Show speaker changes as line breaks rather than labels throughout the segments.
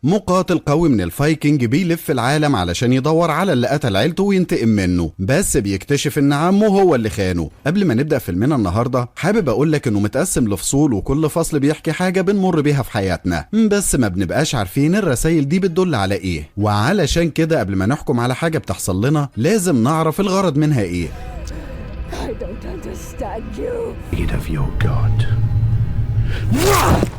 مقاتل قوي من الفايكنج بيلف العالم علشان يدور على اللي قتل عيلته وينتقم منه، بس بيكتشف ان عمه هو اللي خانه. قبل ما نبدأ فيلمنا النهارده حابب اقولك انه متقسم لفصول، وكل فصل بيحكي حاجة بنمر بيها في حياتنا، بس ما بنبقاش عارفين الرسائل دي بتدل على ايه. وعلشان كده قبل ما نحكم على حاجة بتحصل لنا لازم نعرف الغرض منها ايه.
I don't understand you.
Eat of your God.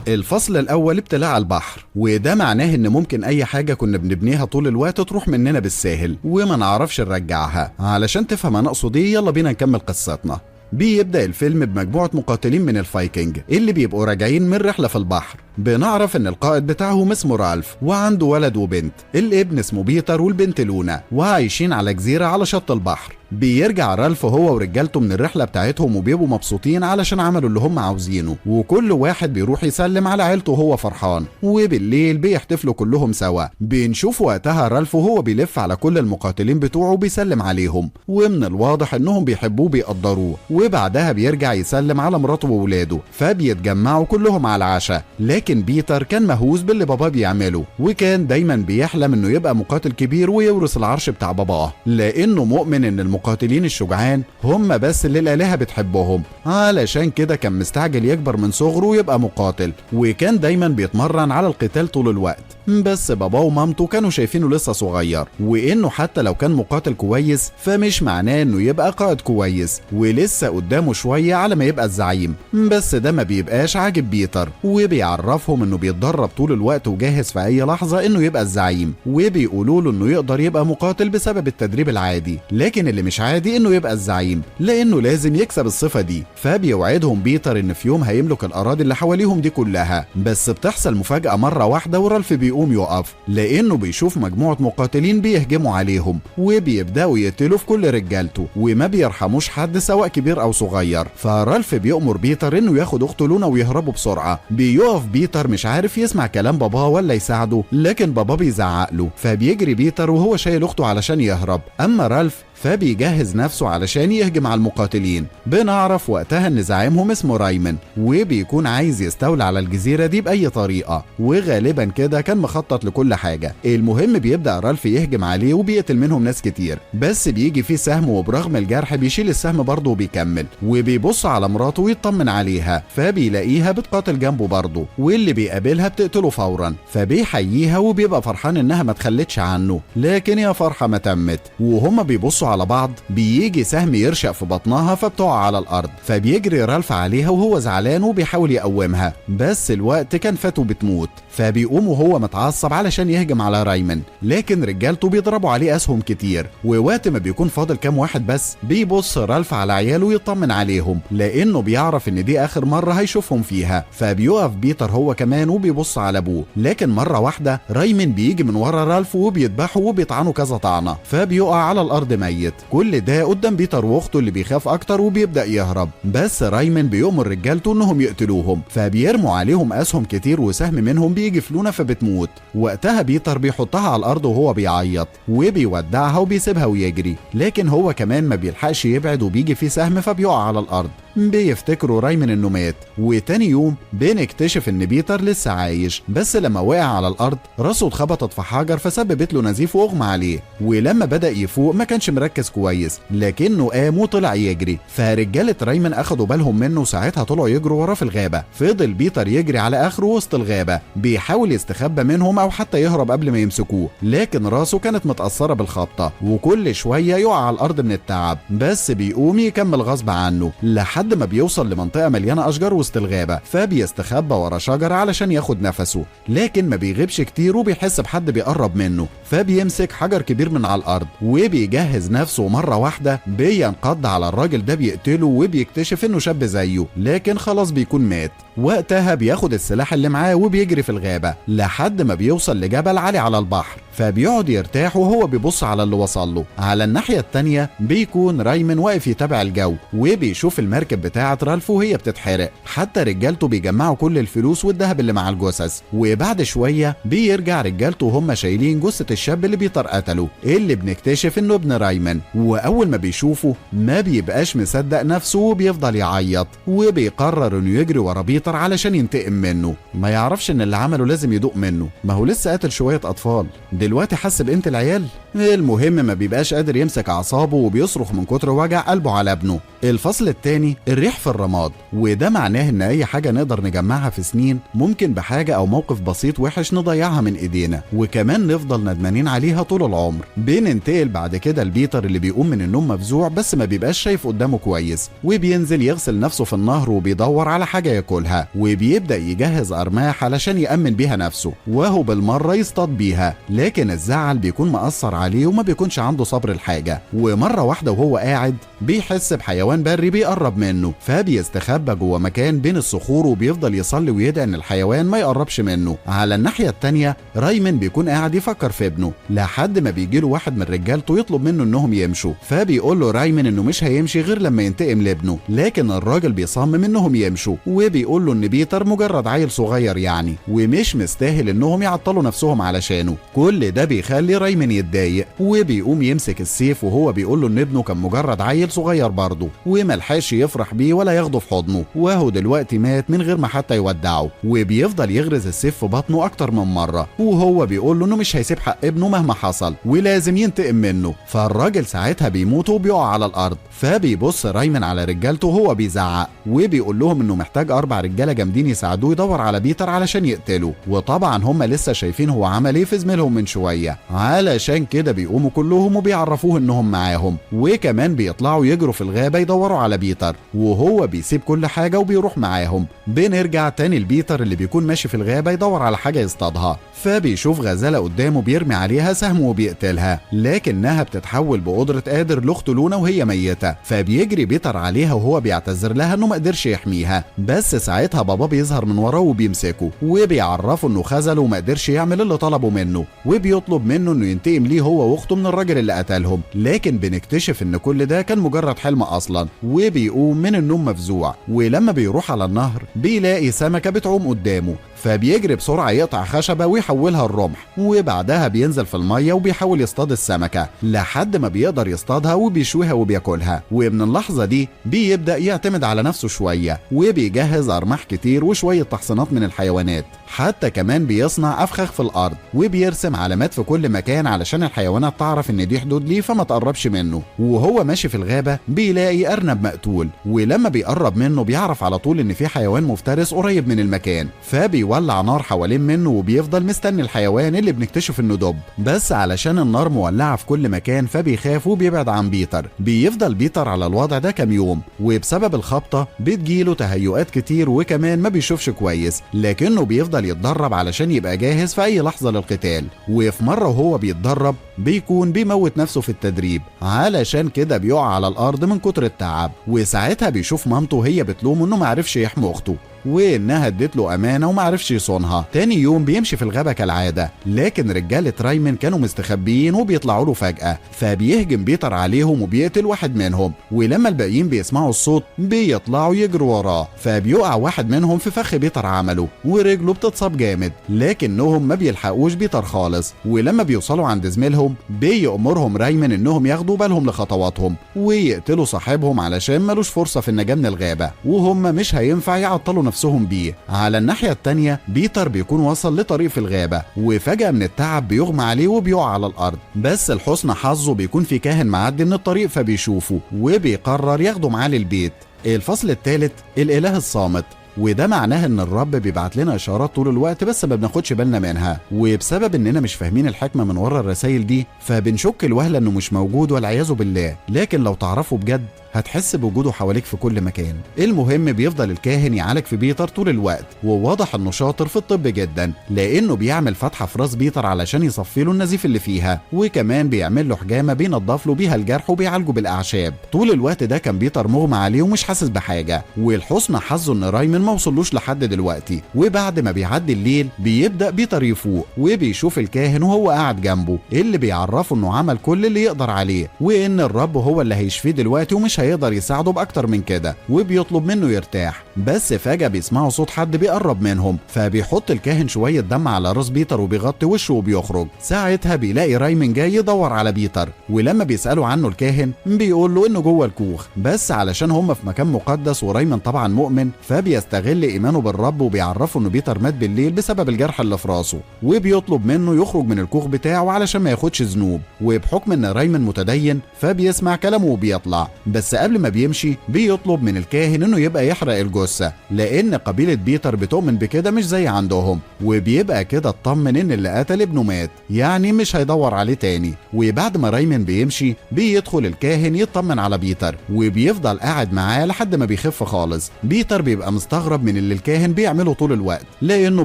الفصل الاول ابتلاع على البحر، وده معناه ان ممكن اي حاجة كنا بنبنيها طول الوقت تروح مننا بالساهل وما نعرفش نرجعها. علشان تفهم انا اقصد ايه يلا بينا نكمل قصتنا. بيبدأ الفيلم بمجموعة مقاتلين من الفايكنج اللي بيبقوا راجعين من رحلة في البحر. بنعرف ان القائد بتاعهم اسمه رالف وعنده ولد وبنت، الابن اسمه بيتر والبنت لونا، وعايشين على جزيرة على شط البحر. بيرجع رالف هو ورجالته من الرحلة بتاعتهم وبيبقوا مبسوطين علشان عملوا اللي هم عاوزينه، وكل واحد بيروح يسلم على عيلته وهو فرحان، وبالليل بيحتفلوا كلهم سوا. بنشوف وقتها رالف وهو بيلف على كل المقاتلين بتوعه وبيسلم عليهم، ومن الواضح انهم بيحبوه بيقدروه. وبعدها بيرجع يسلم على مراته وولاده، فبيتجمعوا كلهم على العشاء. لكن بيتر كان مهووس باللي باباه بيعمله، وكان دايما بيحلم انه يبقى مقاتل كبير ويورث العرش بتاع باباه، لانه مؤمن ان المقاتلين الشجعان هم بس اللي الآلهة بتحبهم. علشان كده كان مستعجل يكبر من صغره ويبقى مقاتل، وكان دايما بيتمرن على القتال طول الوقت. بس باباه ومامته كانوا شايفينه لسه صغير، وانه حتى لو كان مقاتل كويس فمش معناه انه يبقى قائد كويس، ولسه قدامه شوية على ما يبقى الزعيم. بس ده ما بيبقاش عاجب بيتر، وبيعرفهم انه بيتدرب طول الوقت وجاهز في اي لحظة انه يبقى الزعيم، وبيقولوا له انه يقدر يبقى مقاتل بسبب التدريب العادي، لكن اللي مش عادي انه يبقى الزعيم لانه لازم يكسب الصفة دي. فبيوعدهم بيتر ان في يوم هيملك الاراضي اللي حواليهم دي كلها. بس بتحصل مفاجأة مرة واحدة ورالف بيقوم يقف، لانه بيشوف مجموعة مقاتلين بيهجموا عليهم وبيبدأوا يقتلوا في كل رجالته، وما بيرحموش حد سواء كبير او صغير. فرالف بيأمر بيتر انه ياخد اخته لونا ويهربوا بسرعة. بيقف بيتر مش عارف يسمع كلام باباه ولا يساعده، لكن باباه بيزعق له، فبيجري بيتر وهو شايل اخته علشان يهرب. اما رالف فبيجهز نفسه علشان يهجم على المقاتلين. بنعرف وقتها ان زعيمهم اسمه رايمن، وبيكون عايز يستولى على الجزيرة دي بأي طريقة، وغالبا كده كان مخطط لكل حاجة. المهم بيبدأ رالف يهجم عليه وبيقتل منهم ناس كتير، بس بيجي فيه سهم وبرغم الجرح بيشيل السهم برضه وبيكمل. وبيبص على مراته ويطمن عليها، فبيلاقيها بتقاتل جنبه برضه، واللي بيقابلها بتقتله فورا. فبيحييها وبيبقى فرحان انها ما تخلتش عنه، لكن يا فرحة ما تمت. وهما بيبصوا على بعض بيجي سهم يرشق في بطنها فبتقع على الارض، فبيجري رالف عليها وهو زعلان وبيحاول يقومها، بس الوقت كان فات وبتموت. فبيقوم وهو متعصب علشان يهجم على رايمن، لكن رجالته بيضربوا عليه اسهم كتير. ووقت ما بيكون فاضل كام واحد بس بيبص رالف على عياله ويطمن عليهم، لانه بيعرف ان دي اخر مرة هيشوفهم فيها. فبيقف بيتر هو كمان وبيبص على ابوه، لكن مرة واحدة رايمن بيجي من ورا رالف وبيذبحه وبيطعنه كذا طعنة، فبيقع على الارض ميت. كل ده قدام بيتر واخته اللي بيخاف اكتر وبيبدأ يهرب. بس رايمن بيؤمر رجالته انهم يقتلوهم، فبيرموا عليهم اسهم كتير وسهم منهم بيجي في لونا فبتموت. وقتها بيتر بيحطها على الارض وهو بيعيط وبيودعها وبيسيبها ويجري، لكن هو كمان ما بيلحقش يبعد وبيجي فيه سهم فبيقع على الارض. بيفتكروا رايمن انه مات. وتاني يوم بنكتشف ان بيتر لسه عايش، بس لما وقع على الارض راسه اتخبطت في حجر فسببت له نزيف واغمى عليه. ولما بدأ يفوق ما كانش مركز كويس، لكنه قام وطلع يجري. فرجالة رايمن اخدوا بالهم منه وساعتها طلعوا يجروا وراه في الغابة. فضل بيتر يجري على اخره وسط الغابة بيحاول يستخبى منهم او حتى يهرب قبل ما يمسكوه، لكن راسه كانت متأثرة بالخبطة وكل شوية يقع على الارض من التعب، بس بيقوم يكمل غصب عنه لحد ما بيوصل لمنطقة مليانة أشجار وسط الغابة. فبيستخبى ورا شجرة علشان ياخد نفسه، لكن ما بيغيبش كتير وبيحس بحد بيقرب منه، فبيمسك حجر كبير من على الأرض وبيجهز نفسه. مرة واحدة بينقض على الراجل ده بيقتله، وبيكتشف إنه شاب زيه لكن خلاص بيكون مات. وقتها بياخد السلاح اللي معاه وبيجري في الغابة لحد ما بيوصل لجبل عالي على البحر. فبيقعد يرتاح وهو بيبص على اللي وصل له. على الناحية التانية بيكون رايمن واقف يتابع الجو وبيشوف المركب بتاعة رالف وهي بتتحرق، حتى رجالته بيجمعوا كل الفلوس والذهب اللي مع الجثث. وبعد شوية بيرجع رجالته وهم شايلين جثة الشاب اللي بيتر قتله، اللي بنكتشف انه ابن رايمن. واول ما بيشوفه ما بيبقاش مصدق نفسه وبيفضل يعيط، وبيقرر انه يجري ورا بيتر علشان ينتقم منه. ما يعرفش ان اللي عمله لازم يدوق منه، ما هو لسه قاتل شوية اطفال، دلوقتي حس بقيمة العيال. المهم ما بيبقاش قادر يمسك اعصابه وبيصرخ من كتر وجع قلبه على ابنه. الفصل الثاني الريح في الرماد، وده معناه ان اي حاجة نقدر نجمعها في سنين ممكن بحاجة او موقف بسيط وحش نضيعها من ايدينا وكمان نفضل ندمانين عليها طول العمر. بننتقل بعد كده لبيتر اللي بيقوم من النوم مفزوع بس ما بيبقاش شايف قدامه كويس، وبينزل يغسل نفسه في النهر وبيدور على حاجة ياكلها، وبيبدأ يجهز أرماح علشان يأمن بيها نفسه وهو بالمرة يصطاد بيها. لكن الزعل بيكون مأثر عليه وما بيكونش عنده صبر الحاجة، ومرة واحدة وهو قاعد بيحس بحيوان بري بيقرب منه، فبيستخبى جوه مكان بين الصخور وبيفضل يصلي ويدعي ان الحيوان ما يقربش منه. على الناحية التانية رايمن بيكون قاعد يفكر في ابنه لحد ما بيجيله واحد من رجالته يطلب منه انهم يمشوا، فبيقول له رايمن انه مش هيمشي غير لما ينتقم لابنه. لكن الراجل بيصمم انهم يمشوا وبيقول له ان بيتر مجرد عيل صغير يعني ومش مستاهل انهم يعطلوا نفسهم علشانه. كل ده بيخلي رايمن يتضايق وبيقوم يمسك السيف وهو بيقول له ان ابنه كان مجرد عيل صغير برضه وملحقش يفرح بيه ولا ياخده في حضنه، وهو دلوقتي مات من غير ما حتى يودعه. وبيفضل يغرز السيف في بطنه اكتر من مره وهو بيقول له انه مش هيسيب حق ابنه مهما حصل ولازم ينتقم منه. فالراجل ساعتها بيموت وبيقع على الارض، فبيبص رايمن على رجالته وهو بيزعق وبيقول لهم انه محتاج 4 رجاله جامدين يساعدوه يدور على بيتر علشان يقتله. وطبعا هم لسه شايفين هو عمل ايه في زميلهم من شويه، علشان كده بيقوموا كلهم وبيعرفوه انهم معاهم، وكمان بيطلعوا يجروا في الغابه يدوروا على بيتر وهو بيسيب كل حاجه وبيروح معاهم. بنرجع تاني لبيتر اللي بيكون ماشي في الغابه يدور على حاجه يصطادها، فبيشوف غزاله قدامه بيرمي عليها سهم وبيقتلها، لكنها بتتحول بقدره قادر لاخته لونا وهي ميته. فبيجري بيتر عليها وهو بيعتذر لها انه ما قدرش يحميها، بس ساعتها بابا بيظهر من وراه وبيمسكه وبيعرفه انه خذله وما قدرش يعمل اللي طلبه منه، وبيطلب منه انه ينتقم ليه هو واخته من الراجل اللي قتلهم. لكن بنكتشف ان كل ده كان مجرد حلم اصلا، وبيقوم من النوم مفزوع. ولما بيروح على النهر بيلاقي سمكه بتعوم قدامه، فبيجري بسرعه يقطع خشبه ويحولها الرمح، وبعدها بينزل في الميه وبيحاول يصطاد السمكه لحد ما بيقدر يصطادها وبيشويها وبياكلها. ومن اللحظه دي بيبدا يعتمد على نفسه شويه وبيجهز ارماح كتير وشويه تحصينات من الحيوانات، حتى كمان بيصنع افخاخ في الارض وبيرسم علامات في كل مكان علشان الحيوانات تعرف ان دي حدود ليه فما تقربش منه. وهو ماشي في الغابه بيلاقي ارنب مقتول، ولما بيقرب منه بيعرف على طول ان في حيوان مفترس قريب من المكان، فبيولع نار حوالين منه وبيفضل مستني الحيوان اللي بنكتشف انه دب، بس علشان النار مولعه في كل مكان فبيخاف وبيبعد عن بيتر. بيفضل بيتر على الوضع ده كام يوم، وبسبب الخبطه بتجيله تهيؤات كتير وكمان ما بيشوفش كويس، لكنه بيفضل يتدرب علشان يبقى جاهز في اي لحظه للقتال. وفي مره وهو بيتدرب بيكون بيموت نفسه في التدريب، علشان كده بيقع على الارض من كتر التعب. وساعتها بيشوف مامته وهي بتلومه انه معرفش يحمي اخته وانها ادت له امانه ومعرفش يصونها. تاني يوم بيمشي في الغابه كالعاده، لكن رجاله رايمن كانوا مستخبيين وبيطلعوا له فجاه، فبيهجم بيتر عليهم وبيقتل واحد منهم. ولما الباقيين بيسمعوا الصوت بيطلعوا يجروا وراه، فبيقع واحد منهم في فخ بيتر عمله ورجله بتتصاب جامد، لكنهم ما بيلحقوش بيتر خالص. ولما بيوصلوا عند زميلهم بيأمرهم رايمن انهم ياخدوا بالهم لخطواتهم ويقتلوا صاحبهم علشان ملوش فرصه في النجاه من الغابه، وهم مش هينفع يعطلوا نفسهم بيه. على الناحية التانية بيتر بيكون وصل لطريق في الغابة، وفجأة من التعب بيغمى عليه وبيقع على الأرض، بس لحسن حظه بيكون في كاهن معدي من الطريق فبيشوفه وبيقرر ياخده معاه للبيت. الفصل الثالث الإله الصامت، وده معناه ان الرب بيبعت لنا اشارات طول الوقت بس ما بناخدش بالنا منها، وبسبب اننا مش فاهمين الحكمه من ورا الرسائل دي فبنشك الوهله انه مش موجود والعياذ بالله، لكن لو تعرفه بجد هتحس بوجوده حواليك في كل مكان. المهم بيفضل الكاهن يعالج في بيتر طول الوقت، وواضح انه شاطر في الطب جدا لانه بيعمل فتحه في راس بيتر علشان يصفي له النزيف اللي فيها، وكمان بيعمل له حجامه بينضف له بيها الجرح وبيعالجه بالاعشاب. طول الوقت ده كان بيتر مغمى عليه ومش حاسس بحاجه، ولحسن حظه ان رايمن ما وصلوش لحد دلوقتي. وبعد ما بيعدي الليل بيبدأ بيتر يفوق وبيشوف الكاهن وهو قاعد جنبه اللي بيعرفه انه عمل كل اللي يقدر عليه، وان الرب هو اللي هيشفيه دلوقتي ومش هيقدر يساعده باكتر من كده، وبيطلب منه يرتاح. بس فجأة بيسمعوا صوت حد بيقرب منهم، فبيحط الكاهن شوية دم على راس بيتر وبيغطي وشه وبيخرج. ساعتها بيلاقي رايمن جاي يدور على بيتر، ولما بيسألوا عنه الكاهن بيقول له انه جوه الكوخ، بس علشان هم في مكان مقدس ورايمن طبعا مؤمن فبيستغل ايمانه بالرب وبيعرفه انه بيتر مات بالليل بسبب الجرح اللي في راسه، وبيطلب منه يخرج من الكوخ بتاعه علشان ما ياخدش ذنوب. وبحكم ان رايمن متدين فبيسمع كلامه وبيطلع، بس قبل ما بيمشي بيطلب من الكاهن انه يبقى يحرق الجثة، لان قبيلة بيتر بتؤمن بكده مش زي عندهم، وبيبقى كده اطمن ان اللي قتل ابنه مات، يعني مش هيدور عليه تاني. وبعد ما رايمن بيمشي بيدخل الكاهن يطمن على بيتر، وبيفضل قاعد معاه لحد ما بيخف خالص. بيتر بيبقى مستغرب من اللي الكاهن بيعمله طول الوقت، لانه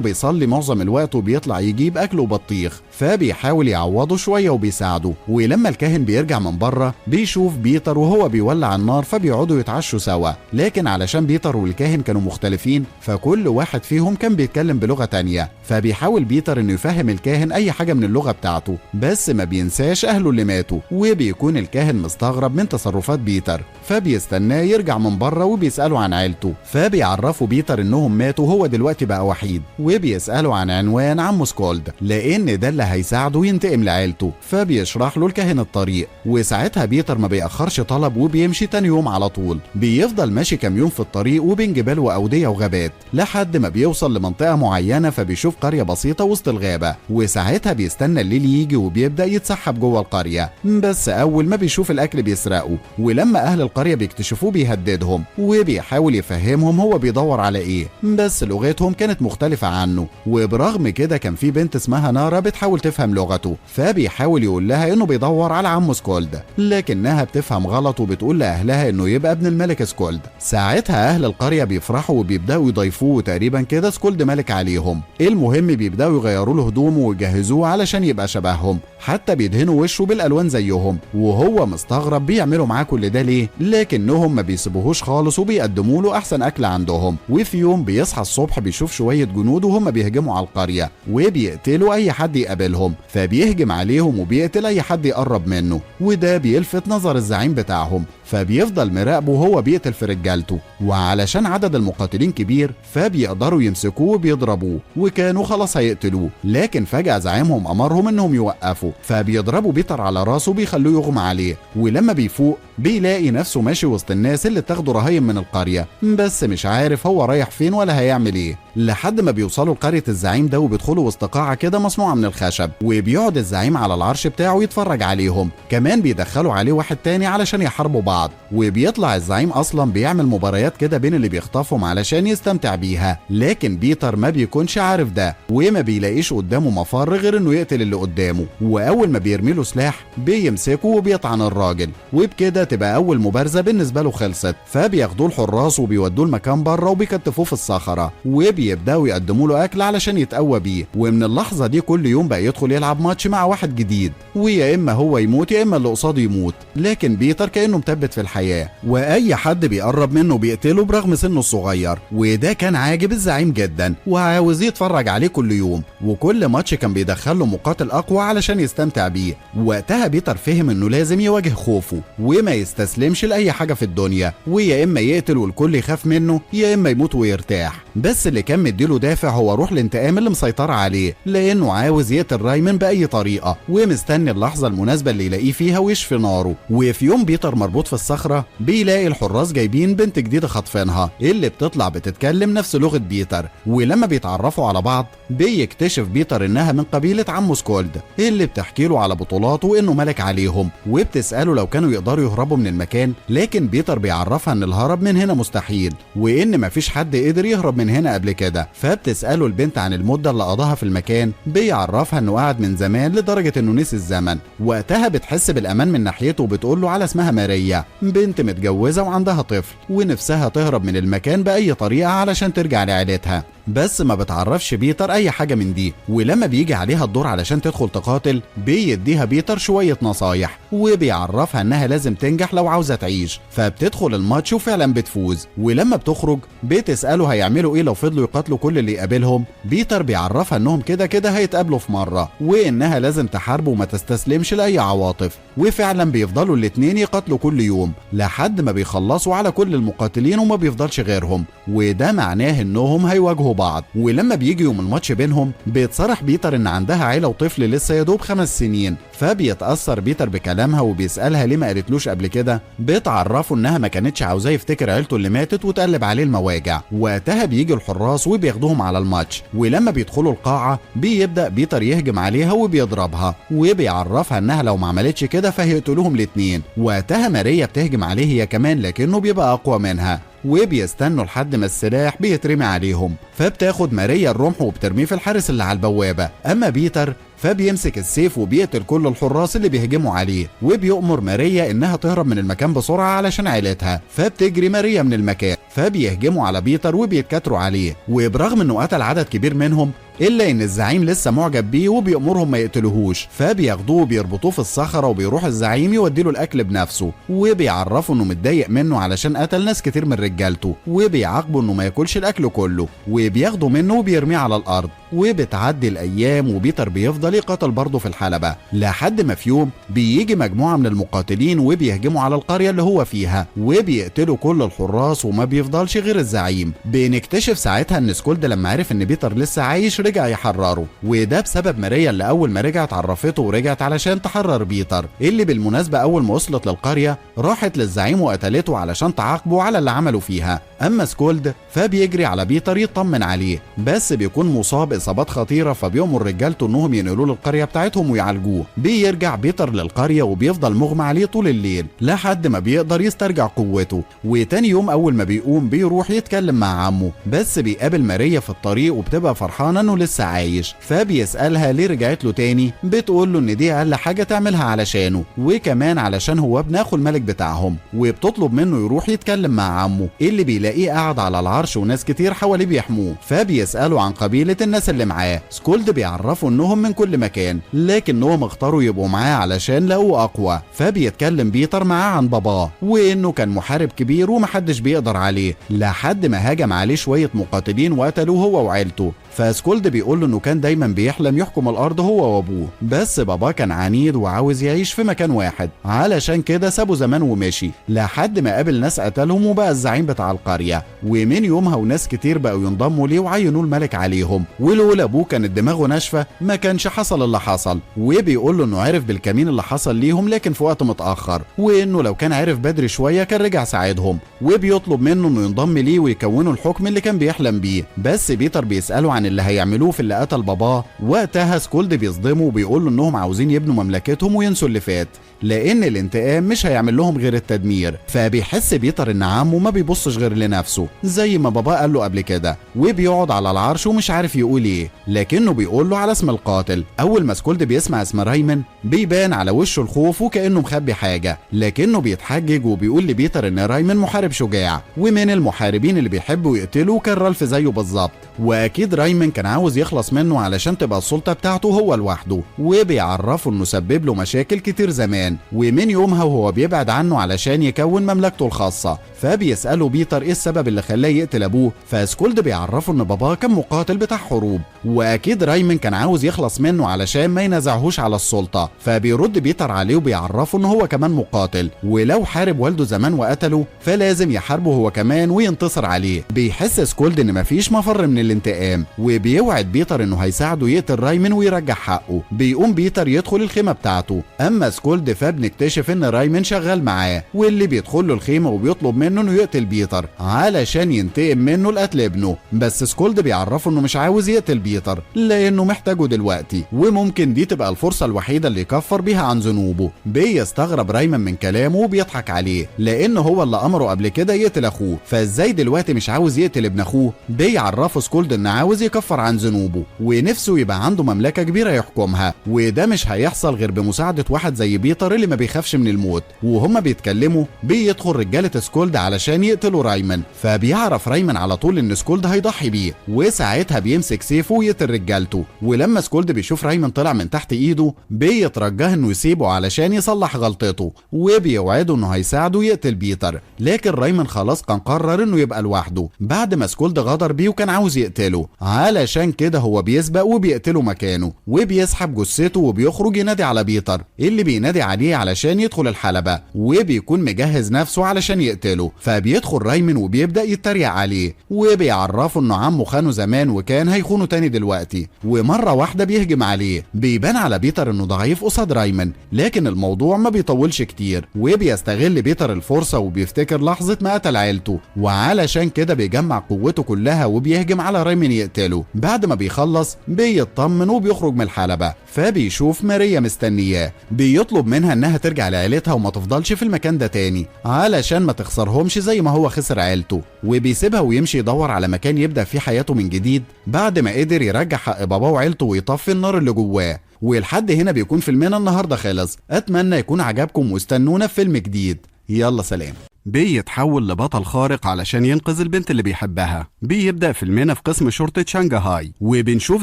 بيصلي معظم الوقت وبيطلع يجيب اكل وبطيخ، فبيحاول يعوضه شويه وبيساعده. ولما الكاهن بيرجع من بره بيشوف بيتر وهو بيولع النار، فبيقعدوا يتعشوا سوا. لكن علشان بيتر والكاهن كانوا مختلفين فكل واحد فيهم كان بيتكلم بلغه تانيه، فبيحاول بيتر انه يفهم الكاهن اي حاجه من اللغه بتاعته، بس ما بينساش اهله اللي ماتوا. وبيكون الكاهن مستغرب من تصرفات بيتر، فبيستناه يرجع من بره وبيساله عن عيلته، فبيعرفوا بيتر انهم ماتوا وهو دلوقتي بقى وحيد. وبيساله عن عنوان عمه سكولد لان ده اللي هيساعده ينتقم لعيلته، فبيشرح له الكاهن الطريق. وساعتها بيتر ما بيأخرش طلب وبيمشي تاني يوم على طول. بيفضل ماشي كام يوم في الطريق وبين جبال واوديه وغابات لحد ما بيوصل لمنطقه معينه، فبيشوف قريه بسيطه وسط الغابه، وساعتها بيستنى الليل يجي وبيبدأ يتسحب جوه القريه. بس اول ما بيشوف الاكل بيسرقه، ولما اهل القريه بيكتشفوه بيهددهم وبيحاول يفهمهم هو بيدور على ايه، بس لغتهم كانت مختلفه عنه. وبرغم كده كان في بنت اسمها نارا بتحاول تفهم لغته، فبيحاول يقول لها انه بيدور على عمه سكولد، لكنها بتفهم غلط وبتقول لاهلها انه يبقى ابن الملك سكولد. ساعتها اهل القريه بيفرحوا وبيبداوا يضيفوه، تقريبا كده سكولد ملك عليهم. المهم بيبداوا يغيروا له هدومه ويجهزوه علشان يبقى شبههم، حتى بيدهنوا وشه بالالوان زيهم. وهو مستغرب بيعملوا معاه كل ده ليه، لكنهم ما بيسيبوهوش خالص وبيقدموا له احسن اكل عندهم. وفي يوم بيصحى الصبح بيشوف شويه جنود وهم بيهجموا على القريه وبيقتلوا اي حد يقابلهم، فبيهجم عليهم وبيقتل اي حد يقرب منه، وده بيلفت نظر الزعيم بتاعهم، فبيفضل مراقبه وهو بيقتل في رجالته. وعلشان عدد المقاتلين كبير فبيقدروا يمسكوه وبيضربوه، وكانوا خلاص هيقتلوه، لكن فجأة زعيمهم امرهم انهم يوقفوا، فبيضربوا بيتر على راسه وبيخلوه يغمى عليه. ولما بيفوق بيلاقي نفسه ماشي وسط الناس اللي اتاخدوا رهاين من القرية، بس مش عارف هو رايح فين ولا هيعمل ايه، لحد ما بيوصلوا لقرية الزعيم ده وبيدخلوا وسط قاعة كده مصنوعة من الخشب، وبيقعد الزعيم على العرش بتاعه يتفرج عليهم. كمان بيدخلوا عليه واحد تاني علشان يحاربوا بعض، وبيطلع الزعيم اصلا بيعمل مباريات كده بين اللي بيخطفهم علشان يستمتع بيها. لكن بيتر ما بيكونش عارف ده، وما بيلاقيش قدامه مفر غير انه يقتل اللي قدامه. واول ما بيرمي له سلاح بيمسكه وبيطعن الراجل، وبكده تبقى اول مبارزة بالنسبة له خلصت. فبياخدوه الحراس وبيودوه المكان بره وبيكتفوه في الصخرة، وبيبداوا يقدموا له اكل علشان يتقوى بيه. ومن اللحظة دي كل يوم بقى يدخل يلعب ماتش مع واحد جديد، ويا اما هو يموت يا اما اللي قصاده يموت. لكن بيتر كأنه مثبت في الحياة، واي حد بيقرب منه بيقتله برغم سنه الصغير. وده كان عاجب الزعيم جدا وعاوز يتفرج عليه كل يوم، وكل ماتش كان بيدخله مقاتل اقوى علشان يستمتع بيه. وقتها بيتر فهم انه لازم يواجه خوفه وما يستسلمش لاي حاجة في الدنيا، ويا اما يقتل والكل يخاف منه يا اما يموت ويرتاح. بس اللي كان مديله دافع هو روح الانتقام اللي مسيطرة عليه، لانه عاوز يقتل رايمن باي طريقة ومستني اللحظة المناسبة اللي يلاقيه فيها ويشفي ناره. وفي يوم بيتر مربوط في الصخرة بيلاقي الحراس جايبين بنت جديدة خاطفينها اللي بتطلع بتتكلم نفس لغة بيتر. ولما بيتعرفوا على بعض بيكتشف بيتر انها من قبيلة عمه سكولد اللي بتحكي له على بطولاته وانه ملك عليهم، وبتسأله لو كانوا يقدروا يهربوا من المكان. لكن بيتر بيعرفها ان الهرب من هنا مستحيل، وان مفيش حد قدر يهرب من هنا قبل كده. فبتسأله البنت عن المدة اللي قضاها في المكان، بيعرفها انه قاعد من زمان لدرجة انه نسي الزمن. وقتها بتحس بالامان من ناحيته وبتقول له على اسمها ماريا، بنت متجوزة وعندها طفل ونفسها تهرب من المكان بأي طريقة علشان ترجع لعيلتها. بس ما بتعرفش بيتر اي حاجة من دي. ولما بيجي عليها الدور علشان تدخل تقاتل بيديها بيتر شوية نصايح وبيعرفها انها لازم تنجح لو عاوزة تعيش، فبتدخل الماتش وفعلا بتفوز. ولما بتخرج بتسأله هيعملوا ايه لو فضلوا يقاتلوا كل اللي يقابلهم. بيتر بيعرفها انهم كده كده هيتقابلوا في مرة وانها لازم تحارب وما تستسلمش لاي عواطف. وفعلا بيفضلوا الاتنين يقاتلوا كل يوم لحد ما بيخلصوا على كل المقاتلين وما بيفضلش غيرهم، وده معناه انهم هيواجهوا بعض. ولما بيجي يوم الماتش بينهم بيتصرح بيتر ان عندها عيلة وطفل لسه يدوب 5 سنين، فبيتأثر بيتر بكلامها وبيسألها ليه ما قالتلوش قبل كده. بتعرفه انها ما كانتش عاوزاه يفتكر عيلته اللي ماتت وتقلب عليه المواجع. وقتها بيجي الحراس وبياخدوهم على الماتش، ولما بيدخلوا القاعة بيبدأ بيتر يهجم عليها وبيضربها وبيعرفها انها لو ما عملتش كده فهيقتلوهم الاتنين. وقتها ماريا بتهجم عليه هي كمان لكنه بيبقى اقوى منها وبيستنوا لحد ما السلاح بيترمي عليهم، فبتاخد ماريا الرمح وبترميه في الحارس اللي على البوابة. اما بيتر فبيمسك السيف وبيقتل كل الحراس اللي بيهجموا عليه، وبيؤمر ماريا انها تهرب من المكان بسرعة علشان عيلتها. فبتجري ماريا من المكان، فبيهجموا على بيتر وبيتكاتروا عليه. وبرغم انه قتل عدد كبير منهم الا ان الزعيم لسه معجب بيه وبيأمرهم ما يقتلوهوش، فبياخدوه وبيربطوه في الصخرة وبيروح الزعيم يوديله الاكل بنفسه، وبيعرفوا انه متضايق منه علشان قتل ناس كتير من رجالته، وبيعاقبوا انه ما ياكلش الاكل كله، وبياخدوا منه وبيرميه على الارض. وبتعدي الايام وبيتر بيفضل يقاتل برضه في الحلبة لحد ما في يوم بيجي مجموعة من المقاتلين وبيهجموا على القرية اللي هو فيها وبيقتلوا كل الحراس وما بيفضلش غير الزعيم. بنكتشف ساعتها ان سكولد لما عرف ان بيتر لسه عايش رجع يحرره، وده بسبب ماريا اللي اول ما رجعت عرفته ورجعت علشان تحرر بيتر، اللي بالمناسبة اول ما وصلت للقرية راحت للزعيم وقتلته علشان تعاقبه على اللي عمله فيها. اما سكولد فبيجري على بيتر يطمن عليه، بس بيكون مصاب اصابات خطيرة فبيأمر رجالته انهم ينقلوه للقرية بتاعتهم ويعالجوه. بيرجع بيتر للقرية وبيفضل مغمى عليه طول الليل لحد ما بيقدر يسترجع قوته. وتاني يوم اول ما بيقوم بيروح يتكلم مع عمه، بس بيقابل ماريا في الطريق وبتبقى فرحانة انه لسه عايش، فبيسألها ليه رجعت له تاني. بتقول له ان دي اقل حاجة تعملها علشانه وكمان علشان هو ابن اخو الملك بتاعهم، وبتطلب منه يروح يتكلم مع عمه اللي بيلاقيه قاعد على العرش وناس كتير حواليه بيحموه. فبيسألوا عن قبيلة الناس اللي معاه. سكولد بيعرفوا انهم من كل مكان لكنهم اختاروا يبقوا معاه علشان لقوه اقوى. فبيتكلم بيتر معاه عن باباه وانه كان محارب كبير ومحدش بيقدر عليه لحد ما هاجم عليه شوية مقاتلين وقتلوه هو وعيلته. فسكولد بيقول له انه كان دايما بيحلم يحكم الارض هو وابوه، بس باباه كان عنيد وعاوز يعيش في مكان واحد علشان كده سابه زمان ومشي لحد ما قابل ناس قتلهم وبقى الزعيم بتاع القرية. ومن يومها وناس كتير بقوا ينضموا ليه وعينوه الملك عليهم، ولولا ابوه كانت دماغه ناشفة ما كانش حصل اللي حصل. وبيقول له انه عرف بالكمين اللي حصل ليهم لكن في وقت متأخر، وانه لو كان عرف بدري شوية كان رجع ساعدهم. وبيطلب منه انه ينضم ليه ويكونوا الحكم اللي كان بيحلم بيه. بس بيتر بيسأله عن اللي هيعملوه في اللي قتل باباه. وقتها سكولد بيصدمه وبيقول له انهم عاوزين يبنوا مملكتهم وينسوا اللي فات لان الانتقام مش هيعمل لهم غير التدمير. فبيحس بيتر ان عمه ما بيبصش غير لنفسه زي ما باباه قال له قبل كده، وبيقعد على العرش ومش عارف يقول ايه لكنه بيقول له على اسم القاتل. اول ما سكولد بيسمع اسم رايمن بيبان على وشه الخوف وكانه مخبي حاجه، لكنه بيتحجج وبيقول لبيتر ان رايمن محارب شجاع ومن المحاربين اللي بيحبوا يقتلوا كان رالف زيه بالظبط، واكيد رايمن كان عاوز يخلص منه علشان تبقى السلطه بتاعته هو لوحده. وبيعرفه انه سبب له مشاكل كتير زمان، ومن يومها وهو بيبعد عنه علشان يكون مملكته الخاصه. فبيسأله بيتر ايه السبب اللي خلاه يقتل ابوه، فسكولد بيعرفه ان باباه كان مقاتل بتاع حروب واكيد رايمن كان عاوز يخلص منه علشان ما ينازعهوش على السلطه. فبيرد بيتر عليه وبيعرفه ان هو كمان مقاتل ولو حارب والده زمان وقتله فلازم يحاربه هو كمان وينتصر عليه. بيحس سكولد ان مفيش مفر من الانتقام وبيوعد بيتر انه هيساعده يقتل رايمن ويرجع حقه. بيقوم بيتر يدخل الخيمه بتاعته، اما سكولد فبنكتشف ان رايمن شغال معاه واللي بيدخل له الخيمه وبيطلب منه انه يقتل بيتر علشان ينتقم منه لقتل ابنه. بس سكولد بيعرفه انه مش عاوز يقتل يقتل بيتر لانه محتاجه دلوقتي، وممكن دي تبقى الفرصة الوحيدة اللي يكفر بيها عن ذنوبه. بيستغرب رايمان من كلامه وبيضحك عليه لانه هو اللي امره قبل كده يقتل اخوه، فازاي دلوقتي مش عاوز يقتل ابن اخوه؟ بيعرفه سكولد ان عاوز يكفر عن ذنوبه ونفسه يبقى عنده مملكة كبيرة يحكمها، وده مش هيحصل غير بمساعدة واحد زي بيتر اللي ما بيخافش من الموت. وهما بيتكلموا بيدخل رجالة سكولد علشان يقتلوا رايمان، فبيعرف رايمان على طول ان سكولد هيضحي بيه، وساعتها بيمسك سيفه ويقتل رجالته. ولما سكولد بيشوف رايمان طلع من تحت ايده بيترجاه انه يسيبه علشان يصلح غلطته، وبيوعده انه هيساعده يقتل بيتر. لكن رايمان خلاص كان قرر انه يبقى لوحده بعد ما سكولد غدر بيه وكان عاوز يقتله، علشان كده هو بيسبق وبيقتله مكانه، وبيسحب جثته وبيخرج ينادي على بيتر اللي بينادي عليه علشان يدخل الحلبة، وبيكون مجهز نفسه علشان يقتله. فبيدخل رايمان وبيبدأ يتريق عليه وبيعرفه انه عمه خانه زمان وكان هيخونه تاني دلوقتي، ومرة واحدة بيهجم عليه. بيبان على بيتر انه ضعيف قصاد رايمان، لكن الموضوع ما بيطولش كتير، وبيستغل بيتر الفرصة وبيفتكر لحظة ما قتل عيلته، وعلشان كده بيجمع قوته كلها وبيهجم على رايمان يقتله. بعد ما بيخلص بيطمن وبيخرج من الحلبة، فبيشوف ماريا مستنياه، بيطلب منها انها ترجع لعيلتها وما تفضلش في المكان ده تاني علشان ما تخسرهمش زي ما هو خسر عيلته، وبيسيبها ويمشي يدور على مكان يبدأ فيه حياته من جديد بعد ما قدر يرجع حق باباه وعيلته ويطفي النار اللي جواه. ولحد هنا بيكون فيلمنا النهارده خلص، اتمنى يكون عجبكم واستنونا في فيلم جديد. يلا سلام. بيتحول لبطل خارق علشان ينقذ البنت اللي بيحبها. بيبدأ فيلمنا في قسم شرطة شنغهاي، وبنشوف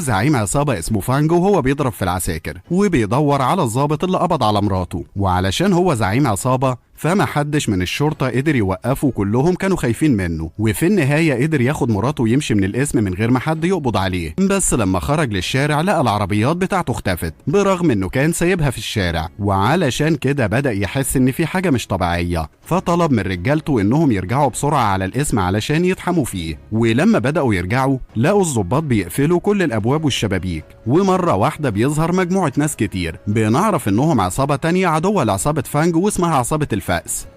زعيم عصابة اسمه فانج وهو بيضرب في العساكر، وبيدور على الضابط اللي قبض على مراته، وعلشان هو زعيم عصابة فما حدش من الشرطة قدر يوقفه، كلهم كانوا خايفين منه. وفي النهاية قدر ياخد مراته ويمشي من القسم من غير ما حد يقبض عليه. بس لما خرج للشارع لقى العربيات بتاعته اختفت برغم انه كان سايبها في الشارع، وعلشان كده بدأ يحس ان في حاجة مش طبيعية، فطلب من رجالته انهم يرجعوا بسرعة على القسم علشان يتحموا فيه. ولما بدأوا يرجعوا لقوا الضباط بيقفلوا كل الابواب والشبابيك، ومرة واحدة بيظهر مجموعة ناس كتير بنعرف انهم عصابة تانية عدوة لعصابة فانج واسمها عصابة الفأس.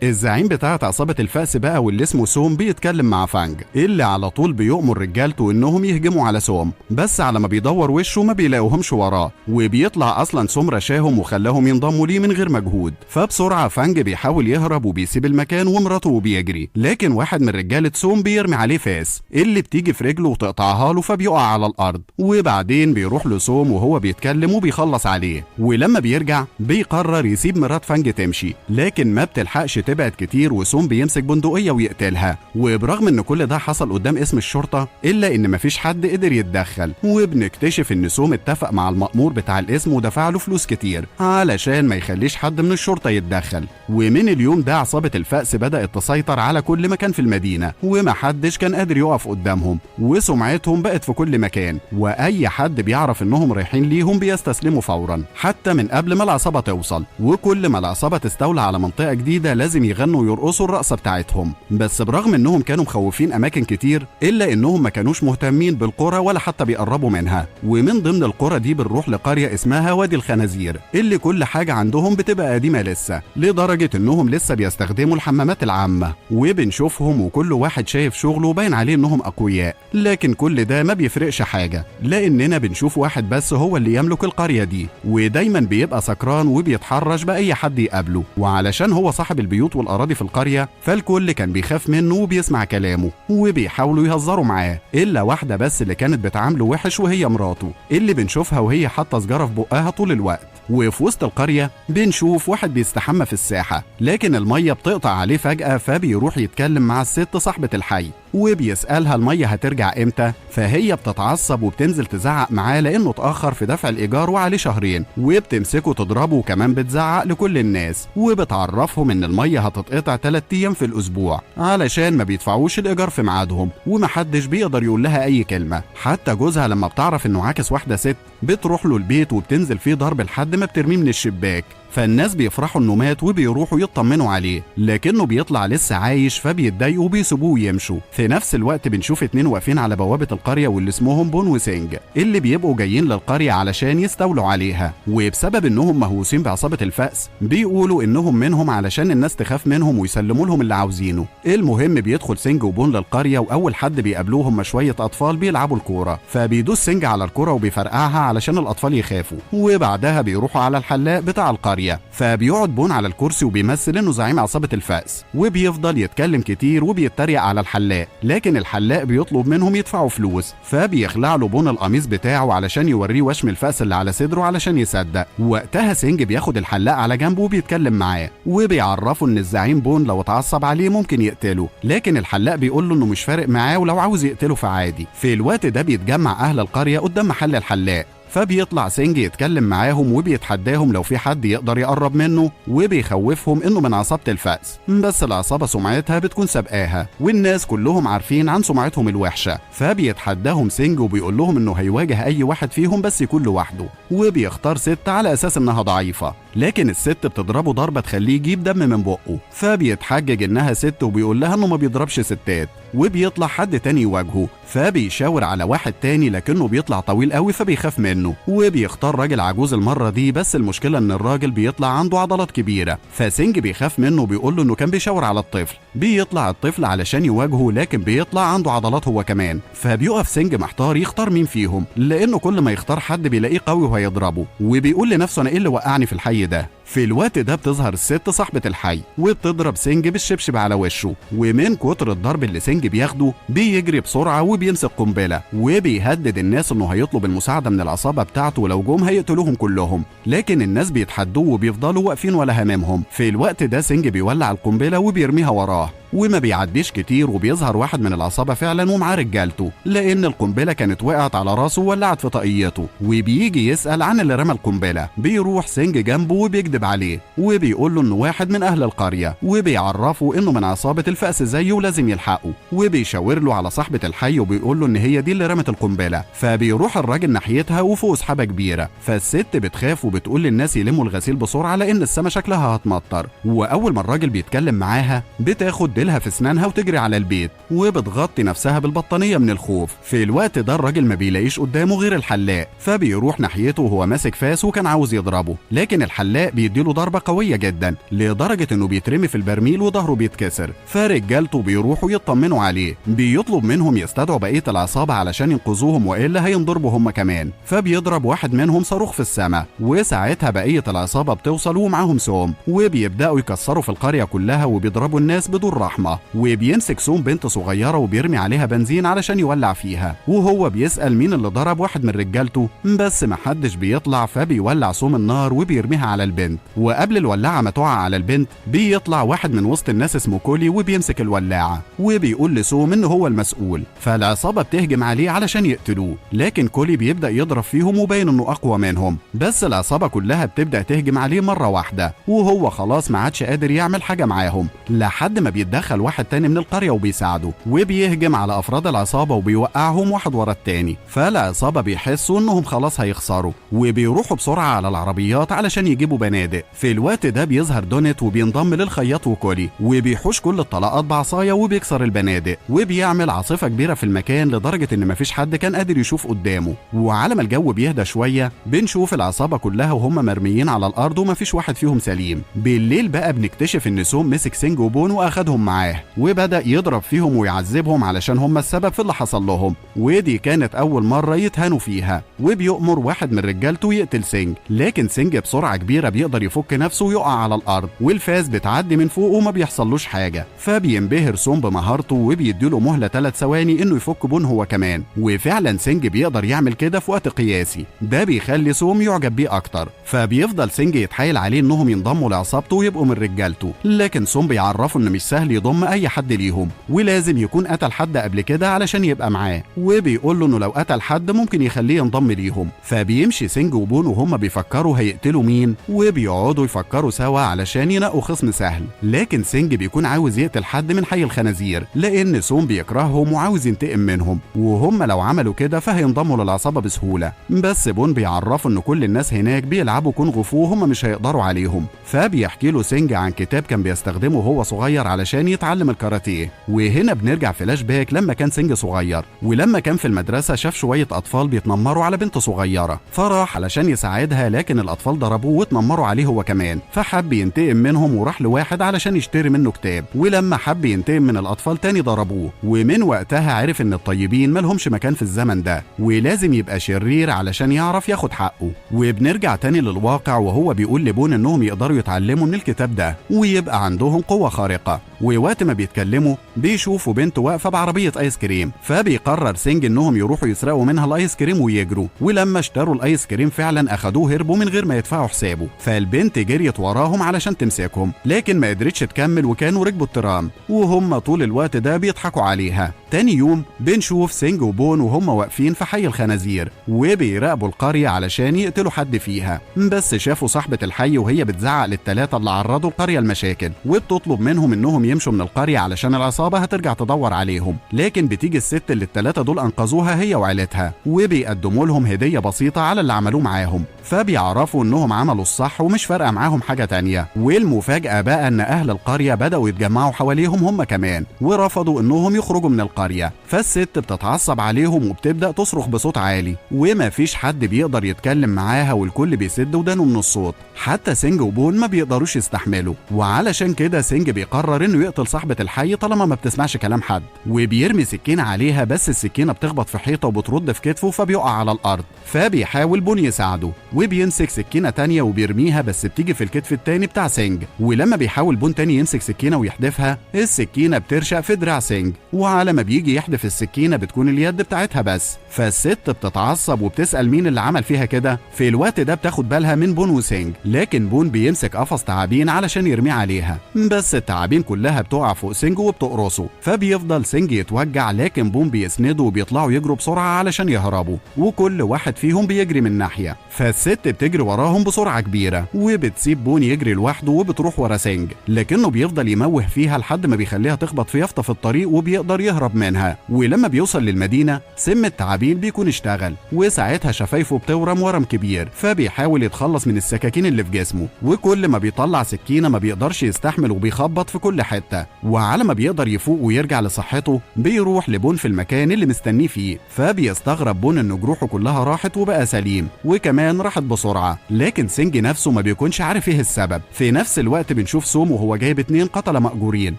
الزعيم بتاعت عصابة الفأس بقى واللي اسمه سوم بيتكلم مع فانج اللي على طول بيؤمر رجالته انهم يهجموا على سوم، بس على ما بيدور وشه ما بيلاقوهمش وراه، وبيطلع اصلا سوم رشاهم وخلاهم ينضموا ليه من غير مجهود. فبسرعة فانج بيحاول يهرب وبيسيب المكان ومراته وبيجري، لكن واحد من رجالة سوم بيرمي عليه فاس اللي بتيجي في رجله وتقطعها له فبيقع على الارض، وبعدين بيروح لسوم وهو بيتكلم وبيخلص عليه. ولما بيرجع بيقرر يسيب مرات فانج تمشي، لكن ما بتلحقش تبعد كتير وسوم بيمسك بندقية ويقتلها. وبرغم ان كل ده حصل قدام اسم الشرطة الا ان مفيش حد قدر يتدخل، وبنكتشف ان سوم اتفق مع المأمور بتاع الاسم ودفع له فلوس كتير علشان ما يخليش حد من الشرطة يتدخل. ومن اليوم ده عصابة الفأس بدأت تسيطر على كل مكان في المدينة، ومحدش كان قادر يقف قدامهم، وسمعتهم بقت في كل مكان، واي حد بيعرف انهم رايحين ليهم بيستسلموا فورا حتى من قبل ما العصابة توصل. وكل ما العصابة تستولى على منطقة جديدة لازم يغنوا ويرقصوا الرقصة بتاعتهم. بس برغم انهم كانوا مخوفين اماكن كتير الا انهم ما كانوش مهتمين بالقرى ولا حتى بيقربوا منها. ومن ضمن القرى دي بنروح لقرية اسمها وادي الخنازير اللي كل حاجة عندهم بتبقى قديمة لسه، لدرجة انهم لسه بيستخدموا الحمامات العامة. وبنشوفهم وكل واحد شايف شغله وباين عليه انهم اقوياء، لكن كل ده ما بيفرقش حاجة لاننا بنشوف واحد بس هو اللي يملك القرية دي، ودايما بيبقى سكران وبيتحرش بأي حد يقابله. وعلشان هو صاحب البيوت والأراضي في القرية فالكل كان بيخاف منه وبيسمع كلامه وبيحاولوا يهزروا معاه، إلا واحدة بس اللي كانت بتعامله وحش وهي مراته اللي بنشوفها وهي حاطة سجارة في بقها طول الوقت. وفي وسط القرية بنشوف واحد بيستحمى في الساحة، لكن المية بتقطع عليه فجأة، فبيروح يتكلم مع الست صاحبة الحي وبيسألها المية هترجع امتى، فهي بتتعصب وبتنزل تزعق معاه لانه اتأخر في دفع الإيجار وعليه شهرين، وبتمسكه تضربه وكمان بتزعق لكل الناس، وبتعرفهم ان المية هتتقطع 3 أيام في الأسبوع علشان ما بيدفعوش الإيجار في ميعادهم، ومحدش بيقدر يقول لها أي كلمة. حتى جوزها لما بتعرف انه عاكس واحدة ست بتروح له البيت وبتنزل فيه ضرب لحد ما بترميه من الشباك، فالناس بيفرحوا انه مات وبيروحوا يطمنوا عليه، لكنه بيطلع لسه عايش فبيتضايقوا وبيسيبوه ويمشوا. في نفس الوقت بنشوف 2 واقفين على بوابة القرية واللي اسمهم بون وسينج، اللي بيبقوا جايين للقرية علشان يستولوا عليها، وبسبب انهم مهووسين بعصابة الفأس بيقولوا انهم منهم علشان الناس تخاف منهم ويسلموا لهم اللي عاوزينه. المهم بيدخل سينج وبون للقرية، واول حد بيقابلوه هم شوية اطفال بيلعبوا الكورة، فبيدوس سينج على الكورة وبيفرقعها علشان الاطفال يخافوا، وبعدها بيروحوا على الحلاق بتاع القرية، فبيقعد بون على الكرسي وبيمثل انه زعيم عصابة الفأس، وبيفضل يتكلم كتير وبيتريق على الحلاق، لكن الحلاق بيطلب منهم يدفعوا فلوس، فبيخلع له بون القميص بتاعه علشان يوريه وشم الفأس اللي على صدره علشان يصدق. وقتها سينج بياخد الحلاق على جنبه وبيتكلم معاه، وبيعرفه ان الزعيم بون لو اتعصب عليه ممكن يقتله، لكن الحلاق بيقول له انه مش فارق معاه ولو عاوز يقتله فعادي. في الوقت ده بيتجمع اهل القرية قدام محل الحلاق، فبيطلع سينج يتكلم معاهم وبيتحداهم لو في حد يقدر يقرب منه، وبيخوفهم انه من عصابة الفأس، بس العصابة سمعتها بتكون سابقاها والناس كلهم عارفين عن سمعتهم الوحشة. فبيتحداهم سينج وبيقول لهم انه هيواجه اي واحد فيهم بس يكون لوحده، وبيختار ست على اساس انها ضعيفة، لكن الست بتضربه ضربة تخليه يجيب دم من بقه، فبيتحجج انها ست وبيقول لها انه ما بيضربش ستات، وبيطلع حد تاني يواجهه، فبيشاور على واحد تاني لكنه بيطلع طويل قوي فبيخاف منه، وبيختار راجل عجوز المرة دي، بس المشكلة ان الراجل بيطلع عنده عضلات كبيرة، فسينج بيخاف منه وبيقول له انه كان بيشاور على الطفل. بيطلع الطفل علشان يواجهه لكن بيطلع عنده عضلات هو كمان، فبيقف سينج محتار يختار مين فيهم، لانه كل ما يختار حد بيلاقيه قوي وهيضربه، وبيقول لنفسه انا ايه اللي وقعني في الحي ده. في الوقت ده بتظهر الست صاحبة الحي وبتضرب سينج بالشبشب على وشه، ومن كتر الضرب اللي سينج بياخده بيجري بسرعة وبيمسك قنبلة وبيهدد الناس انه هيطلب المساعدة من العصابة بتاعته ولو جم هيقتلوهم كلهم، لكن الناس بيتحدوه وبيفضلوا واقفين ولا هممهم. في الوقت ده سينج بيولع القنبلة وبيرميها وراه، وما بيعديش كتير وبيظهر واحد من العصابة فعلا ومعاه رجالته، لأن القنبلة كانت وقعت على راسه وولعت في طاقيته، وبيجي يسأل عن اللي رمى القنبلة. بيروح سينج جنبه وبيكذب عليه وبيقول له إنه واحد من أهل القرية، وبيعرفه إنه من عصابة الفأس زيه ولازم يلحقه، وبيشاور له على صاحبة الحي وبيقول له إن هي دي اللي رمت القنبلة. فبيروح الراجل ناحيتها وفوق سحابة كبيرة، فالست بتخاف وبتقول للناس يلموا الغسيل بسرعة لأن السما شكلها هتمطر، وأول ما الراجل بيتكلم معاها بتاخد ديلها في اسنانها وتجري على البيت وبتغطي نفسها بالبطانية من الخوف. في الوقت ده الراجل ما بيلاقيش قدامه غير الحلاق، فبيروح ناحيته وهو ماسك فاس وكان عاوز يضربه، لكن الحلاق بيديله ضربة قوية جدا لدرجة انه بيترمي في البرميل وظهره بيتكسر. فرجالته بيروحوا يطمنوا عليه، بيطلب منهم يستدعوا بقية العصابة علشان ينقذوهم والا هينضربوا هم كمان. فبيضرب واحد منهم صاروخ في السماء، وساعتها بقية العصابة بتوصل ومعاهم سوم، وبيبدأوا يكسروا في القرية كلها وبيضربوا الناس بدون رحمة. وبيمسك سوم بنت صغيرة وبيرمي عليها بنزين علشان يولع فيها، وهو بيسأل مين اللي ضرب واحد من رجالته بس محدش بيطلع، فبيولع سوم النار وبيرميها على البنت، وقبل الولاعة ما تقع على البنت بيطلع واحد من وسط الناس اسمه كولي وبيمسك الولاعة وبيقول لسوم انه هو المسؤول. فالعصابة بتهجم عليه علشان يقتلوه، لكن كولي بيبدأ يضرب فيهم وباين انه اقوى منهم، بس العصابة كلها بتبدأ تهجم عليه مرة واحدة وهو خلاص ما عادش قادر يعمل حاجة معاهم، لحد ما بيتدخل واحد تاني من القرية وبيساعده وبيهجم على افراد العصابة وبيوقعهم واحد ورا التاني. فالعصابة بيحسوا انهم خلاص هيخسروا وبيروحوا بسرعة على العربيات علشان يجيبوا بنادق. في الوقت ده بيظهر دونيت وبينضم للخياط وكولي وبيحوش كل الطلقات بعصاية وبيكسر البنادق وبيعمل عاصفة كبيرة في المكان لدرجة ان مفيش حد كان قادر يشوف قدامه. وعلى ما الجو بيهدى شوية بنشوف العصابة كلها وهم مرميين على الارض ومفيش واحد فيهم سليم. بالليل بقى بنكتشف ان سوم مسك سينج وبون واخدهم معاه وبدأ يضرب فيهم ويعذبهم علشان هم السبب في اللي حصل لهم، ودي كانت اول مرة يتهانوا فيها. وبيؤمر واحد من رجالته يقتل سينج، لكن سينج بسرعة كبيرة بيقدر يفك نفسه ويقع على الارض والفاس بتعدي من فوقه وما بيحصلوش حاجة. فبينبهر سوم بمهارته وبيديله مهلة 3 ثواني انه يفك بون هو كمان، وفعلا سينج بيقدر يعمل كده في وقت قياسي. ده بيخلي سوم يعجب بيه اكتر، فبيفضل سينج يتحايل عليه انهم ينضموا لعصابته ويبقوا من رجالته، لكن سوم بيعرفه ان مش سهل يضم اي حد ليهم، ولازم يكون قتل حد قبل كده علشان يبقى معاه، وبيقول له انه لو قتل حد ممكن يخليه ينضم ليهم. فبيمشي سينج وبون وهم بيفكروا هيقتلوا مين، وبيقعدوا يفكروا سوا علشان ينقوا خصم سهل. لكن سينج بيكون عاوز يقتل حد من حي الخنازير لان سوم بيكرههم وعاوز ينتقم منهم، وهم لو عملوا كده فهينضموا للعصابه بسهوله. بس بون بيعرفوا ان كل الناس هناك بيلعبوا كونغ فو وهم مش هيقدروا عليهم. فبيحكي له سينج عن كتاب كان بيستخدمه وهو صغير علشان يتعلم الكاراتيه. وهنا بنرجع فلاش باك لما كان سينج صغير، ولما كان في المدرسه شاف شويه اطفال بيتنمروا على بنت صغيره، فراح علشان يساعدها لكن الاطفال ضربوه واتنمروا عليه هو كمان، فحب ينتقم منهم وراح لواحد علشان يشتري منه كتاب، ولما حب ينتقم من الاطفال تاني ضربوه. ومن وقتها عرف ان الطيبين ملهمش مكان في الزمن ده، ولازم يبقى شرير علشان يعرف ياخد حقه. وبنرجع تاني للواقع وهو بيقول لبون انهم يقدروا يتعلموا من الكتاب ده ويبقى عندهم قوة خارقة. ووقت ما بيتكلموا بيشوفوا بنت واقفة بعربية ايس كريم، فبيقرر سينج انهم يروحوا يسرقوا منها الايس كريم ويجروا، ولما اشتروا الايس كريم فعلا اخدوه هربوا من غير ما يدفعوا حسابه. فالبنت جريت وراهم علشان تمسكهم لكن ما قدرتش تكمل وكانوا ركبوا الترام، وهم طول الوقت ده بيضحكوا عليها. تاني يوم بنشوف سينج وبون وهم واقفين في حي الخنازير وبيراقبوا القرية علشان يقتلوا حد فيها، بس شافوا صاحبة الحي وهي بتزعق للتلاتة اللي عرضوا القرية المشاكل وبتطلب منهم انهم يمشوا من القرية علشان العصابة هترجع تدور عليهم. لكن بتيجي الست اللي التلاتة دول انقذوها هي وعيلتها وبيقدموا لهم هدية بسيطة على اللي عملوه معاهم، فبيعرفوا انهم عملوا الصح ومش فارقة معاهم حاجة تانية. والمفاجأة بقى ان اهل القرية بدأوا يتجمعوا حواليهم هم كمان ورفضوا انهم يخرجوا من القرية. فالست بتتعصب عليهم وبتبدأ تصرخ بصوت عالي وما فيش حد بيقدر يتكلم معاها والكل بيسد ودانه من الصوت، حتى سينج وبون ما بيقدروش يستحملوا. وعلشان كده سينج بيقرر انه يقتل صاحبة الحي طالما ما بتسمعش كلام حد، وبيرمي سكينة عليها بس السكينة بتخبط في حيطة وبترد في كتفه فبيقع على الارض. فبيحاول بون يساعده وبيمسك سكينة تانية وبيرميها بس بتيجي في الكتف التاني بتاع سينج، ولما بيحاول بون تاني يمسك سكينة ويحدفها السكينة بترشق في دراع سينج، وعلى ما بيجي يحدف السكينة بتكون اليد بتاعتها بس. فالست بتتعصب وبتسأل مين اللي عمل فيها كده. في الوقت ده بتاخد بالها من بون وسينج، لكن بون بيمسك قفص تعابين علشان يرميه عليها بس التعابين كلها بتقع فوق سينج وبتقرصه، فبيفضل سينج يتوجع لكن بون بيسنده وبيطلعوا يجروا بسرعة علشان يهربوا وكل واحد فيهم بيجري من ناحية. فالست بتجري وراهم بسرعة كبيرة وبتسيب بون يجري لوحده وبتروح ورا سينج، لكنه بيفضل يموه فيها لحد ما بيخليها تخبط في يافطة في الطريق وبيقدر يهرب منها. ولما بيوصل للمدينة سم التعابين بيكون اشتغل وساعتها شفايفه بتورم ورم كبير، فبيحاول يتخلص من السكاكين اللي في جسمه وكل ما بيطلع سكينة ما بيقدرش يستحمل وبيخبط في كل حتة. وعلى ما بيقدر يفوق ويرجع لصحته بيروح لبون في المكان اللي مستنيه فيه، فبيستغرب بون ان جروحه كلها راحت وبقى سليم وكمان راحت بسرعة، لكن سينج نفسه ما بيكونش عارف ايه السبب. في نفس الوقت بنشوف سوم وهو جايب 2 قتلة مأجورين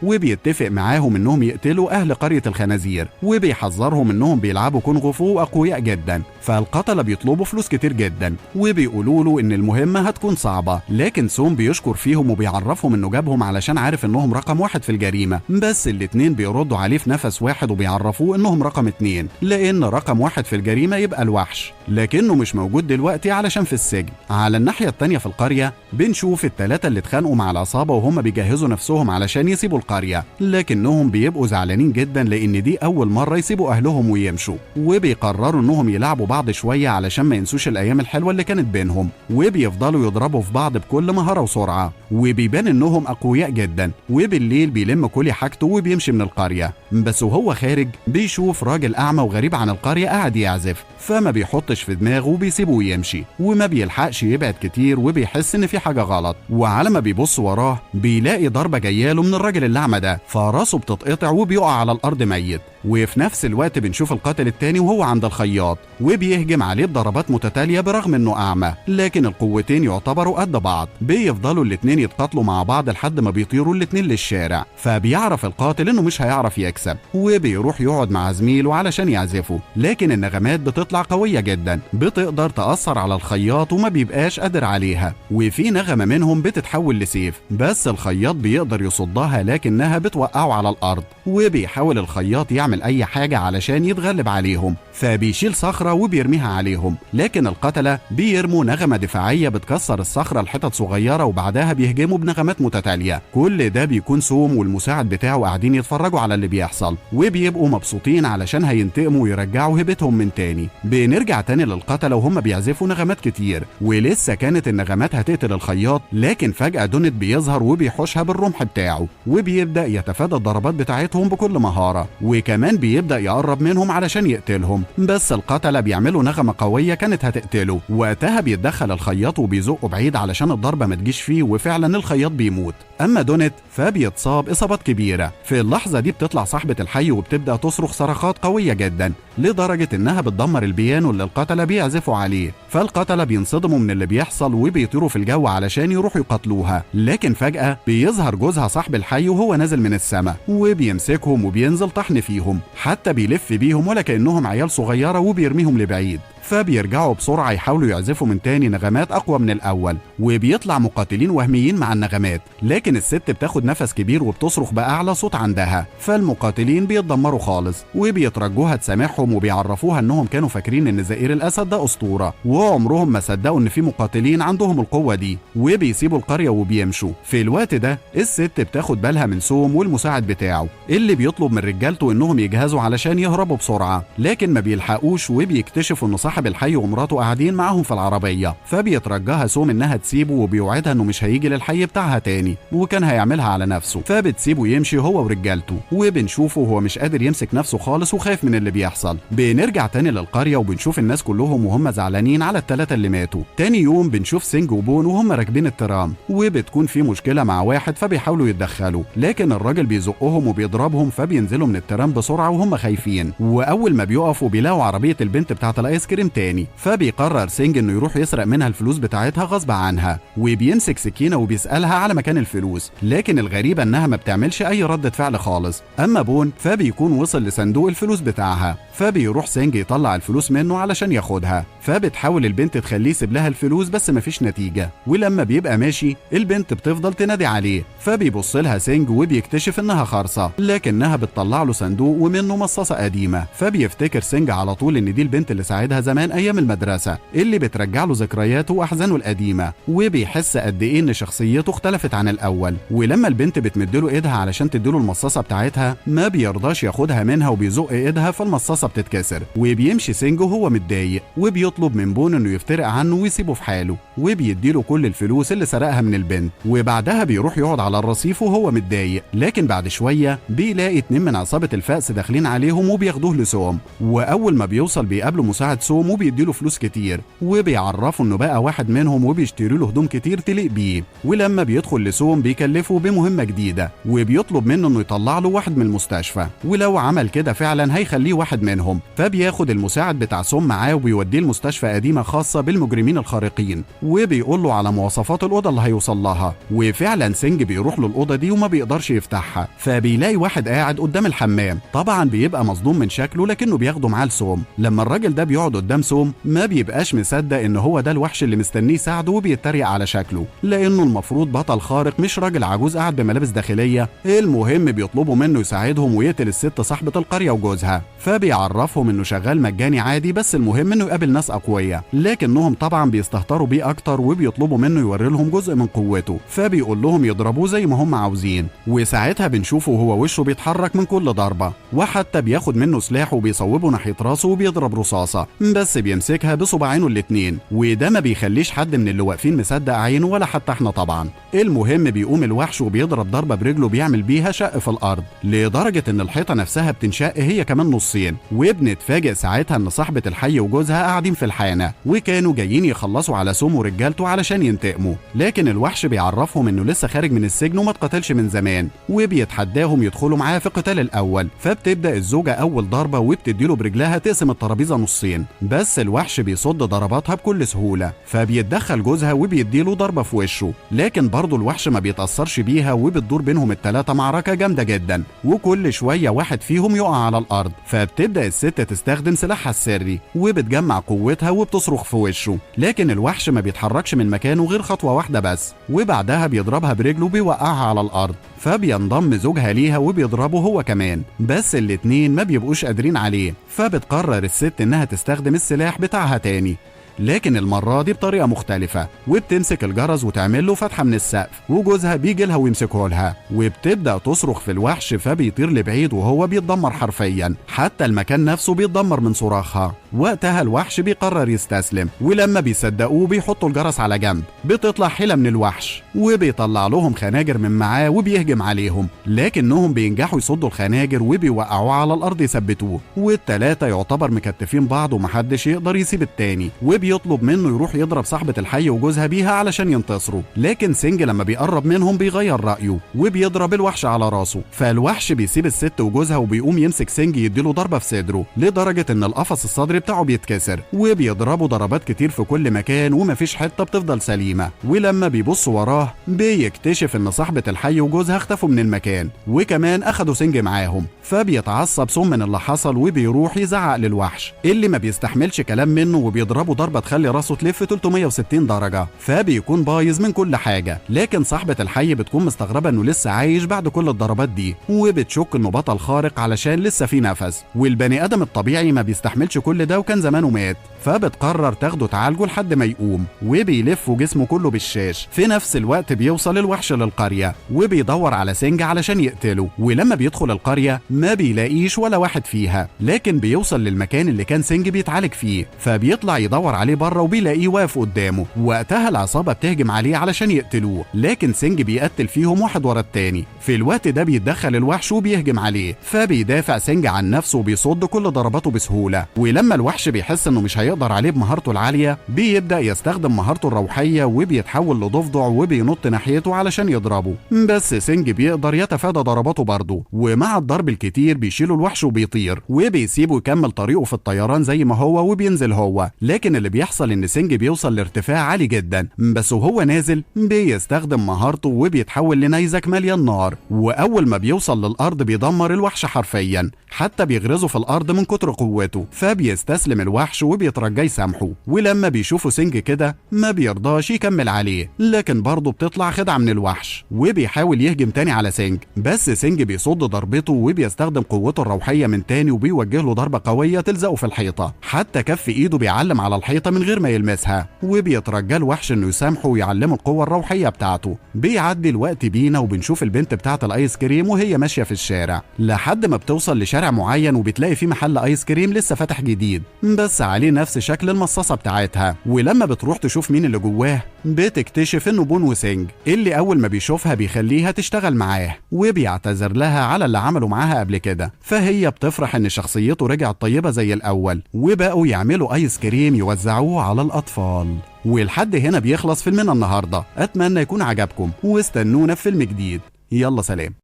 وبيتفق معاهم انهم يقتلوا اهل قرية الخنازير وبيحذرهم انهم بيلعبوا كونغ فو اقوياء جدا. فالقتلة بيطلبوا فلوس كتير جدا وبيقولوا له ان المهمة هتكون صعبة، لكن سوم بيشكر فيهم وبيعرفهم انه جابهم علشان عارف انهم رقم 1 في الجريمة. بس الاتنين بيردوا عليه في نفس واحد وبيعرفوه انهم رقم 2، لان رقم 1 في الجريمة يبقى الوحش، لكنه مش موجود دلوقتي علشان في السجن. على الناحية التانية في القرية بنشوف التلاتة اللي اتخانقوا مع العصابة وهم بيجهزوا نفسهم علشان يسيبوا القرية، لكنهم بيبقوا زعلانين جدا لان دي اول مرة يسيبوا اهلهم ويمشوا، وبيقرروا انهم يلعبوا بعض شوية علشان ما ينسوش الايام الحلوة اللي كانت بينهم، وبيفضلوا يضربوا في بعض بكل مهارة وسرعة وبيبان انهم اقوياء جدا. وبالليل بيلم كل حاجته وبيمشي من القرية، بس وهو خارج بيشوف راجل اعمى وغريب عن القرية قاعد يعزف، فما بيحطش في دماغه وبيسيبه ويمشي وما بيلحقش يبعد كتير وبيحس ان في حاجة غلط. وعلى ما بيبص وراه بيلاقي ضربة جاياله من الراجل الاعمى ده، فراسه بتتقطع وبيقع على الارض ميت. وفي نفس الوقت بنشوف القاتل التاني وهو عند الخياط وبيهجم عليه بضربات متتالية برغم انه اعمى، لكن القوتين يعتبروا قد بعض. بيفضلوا الاتنين يتقاتلوا مع بعض لحد ما بيطيروا الاتنين للشارع، فبيعرف القاتل انه مش هيعرف يكسب وبيروح يقعد مع زميله علشان يعزفه، لكن النغمات بتطلع قوية جدا بتقدر تأثر على الخياط وما بيبقاش قادر عليها، وفي نغمة منهم بتتحول لسيف بس الخياط بيقدر يصدها لكنها بتوقعه على الارض. وبيحاول الخياط يعمل يعمل اي حاجة علشان يتغلب عليهم، فبيشيل صخرة وبيرميها عليهم، لكن القتلة بيرموا نغمة دفاعية بتكسر الصخرة لحتت صغيرة وبعدها بيهجموا بنغمات متتالية. كل ده بيكون سوم والمساعد بتاعه قاعدين يتفرجوا على اللي بيحصل وبيبقوا مبسوطين علشان هينتقموا ويرجعوا هيبتهم من تاني. بنرجع تاني للقتلة وهم بيعزفوا نغمات كتير، ولسه كانت النغمات هتقتل الخياط، لكن فجأة دونيت بيظهر وبيحوشها بالرمح بتاعه وبيبدأ يتفادى الضربات بتاعتهم بكل مهارة، وكمان بيبدأ يقرب منهم علشان يقتلهم، بس القتلة بيعملوا نغمة قوية كانت هتقتله. وقتها بيتدخل الخياط وبيزقه بعيد علشان الضربة ما تجيش فيه، وفعلا الخياط بيموت. اما دونيت فبيتصاب اصابات كبيرة. في اللحظة دي بتطلع صاحبة الحي وبتبدأ تصرخ صرخات قوية جدا لدرجة انها بتدمر البيانو اللي القتلة بيعزفوا عليه، فالقتلة بينصدموا من اللي بيحصل وبيطيروا في الجو علشان يروحوا يقتلوها، لكن فجأة بيظهر جوزها صاحب الحي وهو نازل من السماء وبيمسكهم وبينزل طحن فيهم، حتى بيلف بيهم ولا كأنهم عيال صغيرة وبيرميهم لبعيد. فبيرجعوا بسرعة يحاولوا يعزفوا من تاني نغمات أقوى من الأول، وبيطلع مقاتلين وهميين مع النغمات، لكن الست بتاخد نفس كبير وبتصرخ بأعلى صوت عندها، فالمقاتلين بيتدمروا خالص وبيترجوها تسامحهم وبيعرفوها إنهم كانوا فاكرين إن زئير الأسد ده أسطورة، وعمرهم ما صدقوا إن في مقاتلين عندهم القوة دي، وبيسيبوا القرية وبيمشوا. في الوقت ده الست بتاخد بالها من سوم والمساعد بتاعه اللي بيطلب من رجالته إنهم يجهزوا علشان يهربوا بسرعة، لكن ما بيلحقوش وبيكتشفوا إن صاحب الحي ومراته قاعدين معاهم في العربية، فبيترجاها سوم انها تسيبه وبيوعدها انه مش هيجي للحي بتاعها تاني وكان هيعملها على نفسه، فبتسيبه يمشي هو ورجالته، وبنشوفه هو مش قادر يمسك نفسه خالص وخايف من اللي بيحصل. بنرجع تاني للقرية وبنشوف الناس كلهم وهم زعلانين على الثلاثة اللي ماتوا. تاني يوم بنشوف سينج وبون وهم راكبين الترام، وبتكون في مشكلة مع واحد فبيحاولوا يتدخلوا، لكن الراجل بيزقهم وبيضربهم فبينزلوا من الترام بسرعة وهم خايفين، واول ما بيقفوا بيلاقوا عربية البنت بتاعة الايس كريم تاني، فبيقرر سينج انه يروح يسرق منها الفلوس بتاعتها غصب عنها، وبيمسك سكينة وبيسألها على مكان الفلوس، لكن الغريبة انها ما بتعملش اي ردة فعل خالص. اما بون فبيكون وصل لصندوق الفلوس بتاعها، فبيروح سينج يطلع الفلوس منه علشان ياخدها، فبتحاول البنت تخليه يسيب لها الفلوس بس مفيش نتيجة، ولما بيبقى ماشي البنت بتفضل تنادي عليه، فبيبص لها سينج وبيكتشف انها خرصة، لكنها بتطلع له صندوق ومنه مصاصة قديمة، فبيفتكر سينج على طول ان دي البنت اللي ساعدها زمان ايام المدرسة اللي بترجع له ذكرياته واحزانه القديمة، وبيحس قد ايه ان شخصيته اختلفت عن الاول. ولما البنت بتمدله ايدها علشان تديله المصاصة بتاعتها ما بيرضاش ياخدها منها وبيزق ايدها فالمصاصة بتتكسر، وبيمشي سينج وهو متضايق وبيطلب من بون انه يفترق عنه ويسيبه في حاله، وبيديله كل الفلوس اللي سرقها من البنت، وبعدها بيروح يقعد على الرصيف وهو متضايق، لكن بعد شوية بيلاقي 2 من عصابة الفأس داخلين عليهم وبياخدوه لسوم، واول ما بيوصل بيقابله مساعد سوم وبيديله فلوس كتير وبيعرفوا انه بقى واحد منهم وبيشتري له هدوم كتير تليق بيه. ولما بيدخل لسوم بيكلفه بمهمة جديدة وبيطلب منه انه يطلع له واحد من المستشفى، ولو عمل كده فعلا هيخليه واحد منهم، فبياخد المساعد بتاع سوم معاه وبيوديه لمستشفى قديمة خاصة بالمجرمين الخارقين، وبيقول له على مواصفات الأوضة اللي هيوصل لها، وفعلا سينج بيروح له الأوضة دي وما بيقدرش يفتحها، فبيلاقي واحد قاعد قدام الحمام، طبعا بيبقى مصدوم من شكله لكنه بياخده معاه لسوم. لما الراجل ده بيقعد قدام سوم ما بيبقاش مصدق ان هو ده الوحش اللي مستنيه يساعده وبيتريق على شكله، لانه المفروض بطل خارق مش راجل عجوز قاعد بملابس داخليه. المهم بيطلبوا منه يساعدهم ويقتل الست صاحبه القريه وجوزها، فبيعرفهم انه شغال مجاني عادي، بس المهم انه يقابل ناس اقوياء، لكنهم طبعا بيستهتروا بيه اكتر وبيطلبوا منه يوري لهم جزء من قوته، فبيقول لهم يضربوه زي ما هم عاوزين، وساعتها بنشوفه وهو وشه بيتحرك من كل ضربه، وحتى بياخد منه سلاح وبيصوبه ناحيه راسه وبيضرب رصاصه، بس بيمسكها بصباعينه الاتنين، وده ما بيخليش حد من اللي واقفين مصدق عينه ولا حتى احنا طبعا. المهم بيقوم الوحش وبيضرب ضربه برجله بيعمل بيها شق في الارض، لدرجه ان الحيطه نفسها بتنشق هي كمان نصين، وبنتفاجئ ساعتها ان صاحبه الحي وجوزها قاعدين في الحانه وكانوا جايين يخلصوا على سوم ورجالته علشان ينتقموا، لكن الوحش بيعرفهم انه لسه خارج من السجن وما اتقتلش من زمان، وبيتحداهم يدخلوا معاه في القتال الاول، فبتبدا الزوجه اول ضربه وبتديله برجلها تقسم الترابيزه نصين، بس الوحش بيصد ضرباتها بكل سهوله، فبيتدخل جوزها وبيديله ضربه في وشه، لكن برضه الوحش ما بيتاثرش بيها، وبتدور بينهم الثلاثه معركه جامده جدا، وكل شويه واحد فيهم يقع على الارض، فبتبدا الست تستخدم سلاحها السري وبتجمع قوتها وبتصرخ في وشه، لكن الوحش ما بيتحركش من مكانه غير خطوه واحده بس، وبعدها بيضربها برجله بيوقعها على الارض، فبينضم زوجها ليها وبيضربه هو كمان، بس الاتنين ما بيبقوش قادرين عليه، فبتقرر الست انها تستخدم السلاح بتاعها تاني، لكن المرة دي بطريقة مختلفة، وبتمسك الجرس وتعمل له فتحة من السقف، وجوزها بيجي لها ويمسكه لها، وبتبدأ تصرخ في الوحش فبيطير لبعيد وهو بيتدمر حرفيا، حتى المكان نفسه بيتدمر من صراخها. وقتها الوحش بيقرر يستسلم، ولما بيصدقوه بيحطوا الجرس على جنب، بتطلع حيلة من الوحش وبيطلع لهم خناجر من معاه وبيهجم عليهم، لكنهم بينجحوا يصدوا الخناجر وبيوقعوه على الأرض يثبتوه، والتلاتة يعتبر مكتفين بعض ومحدش يقدر يسيب التاني، بيطلب منه يروح يضرب صاحبة الحي وجوزها بيها علشان ينتصروا، لكن سينج لما بيقرب منهم بيغير رأيه وبيضرب الوحش على راسه، فالوحش بيسيب الست وجوزها وبيقوم يمسك سينج يديله ضربة في صدره لدرجة ان القفص الصدري بتاعه بيتكسر، وبيضربه ضربات كتير في كل مكان ومفيش حتة بتفضل سليمة. ولما بيبص وراه بيكتشف ان صاحبة الحي وجوزها اختفوا من المكان، وكمان اخدوا سينج معاهم، فبيتعصب سم من اللي حصل وبيروح يزعق للوحش اللي ما بيستحملش كلام منه، وبيضربه ضربة تخلي راسه تلف 360 درجة، فبيكون بايظ من كل حاجة. لكن صاحبة الحي بتكون مستغربة انه لسه عايش بعد كل الضربات دي، وبتشك انه بطل خارق علشان لسه في نفس، والبني ادم الطبيعي ما بيستحملش كل ده وكان زمانه مات، فبتقرر تاخده تعالجه لحد ما يقوم، وبيلفوا جسمه كله بالشاش. في نفس الوقت بيوصل الوحش للقرية وبيدور على سينج علشان يقتله، ولما بيدخل القرية ما بيلاقيش ولا واحد فيها، لكن بيوصل للمكان اللي كان سينج بيتعالج فيه، فبيطلع يدور عليه بره وبيلاقيه واقف قدامه. وقتها العصابة بتهجم عليه علشان يقتلوه، لكن سينج بيقتل فيهم واحد ورا التاني. في الوقت ده بيتدخل الوحش وبيهجم عليه، فبيدافع سينج عن نفسه وبيصد كل ضرباته بسهولة. ولما الوحش بيحس انه مش هيقدر عليه بمهارته العالية بيبدأ يستخدم مهارته الروحية وبيتحول لضفدع وبينط ناحيته علشان يضربه، بس سينج بيقدر يتفادى ضرباته برضه، ومع الضرب الكتير بيشيله الوحش وبيطير، وبيسيبه يكمل طريقه في الطيران زي ما هو وبينزل هو. لكن اللي بيحصل ان سينج بيوصل لارتفاع عالي جدا، بس وهو نازل بيستخدم مهارته وبيتحول لنيزك مليان نار، واول ما بيوصل للارض بيدمر الوحش حرفيا، حتى بيغرزه في الارض من كتر قوته. فبيستسلم الوحش وبيترجى يسامحه، ولما بيشوفوا سينج كده ما بيرضاش يكمل عليه، لكن برضه بتطلع خدعة من الوحش وبيحاول يهجم تاني على سينج، بس سينج بيصد ضربته وبيستخدم قوته الروحية من تاني وبيوجه له ضربة قوية تلزقه في الحيطة، حتى كف ايده بيعلم على الحيطة من غير ما يلمسها، وبيترجى الوحش انه يسامحه ويعلمه القوة الروحية بتاعته. بيعدي الوقت بينا وبنشوف البنت بتاعة الايس كريم وهي ماشية في الشارع لحد ما بتوصل لشارع معين، وبتلاقي فيه محل ايس كريم لسه فاتح جديد بس عليه نفس شكل المصاصة بتاعتها، ولما بتروح تشوف مين اللي جواه بتكتشف انه بون وسينج، اللي اول ما بيشوفها بيخليها تشتغل معاه وبيعتذر لها على اللي عمله معاها قبل كده، فهي بتفرح ان شخصيته رجعت طيبة زي الاول، وبقوا يعملوا ايس كريم يوزعوه على الاطفال. ولحد هنا بيخلص فيلمنا النهارده، اتمنى يكون عجبكم واستنونا في فيلم جديد. يلا سلام.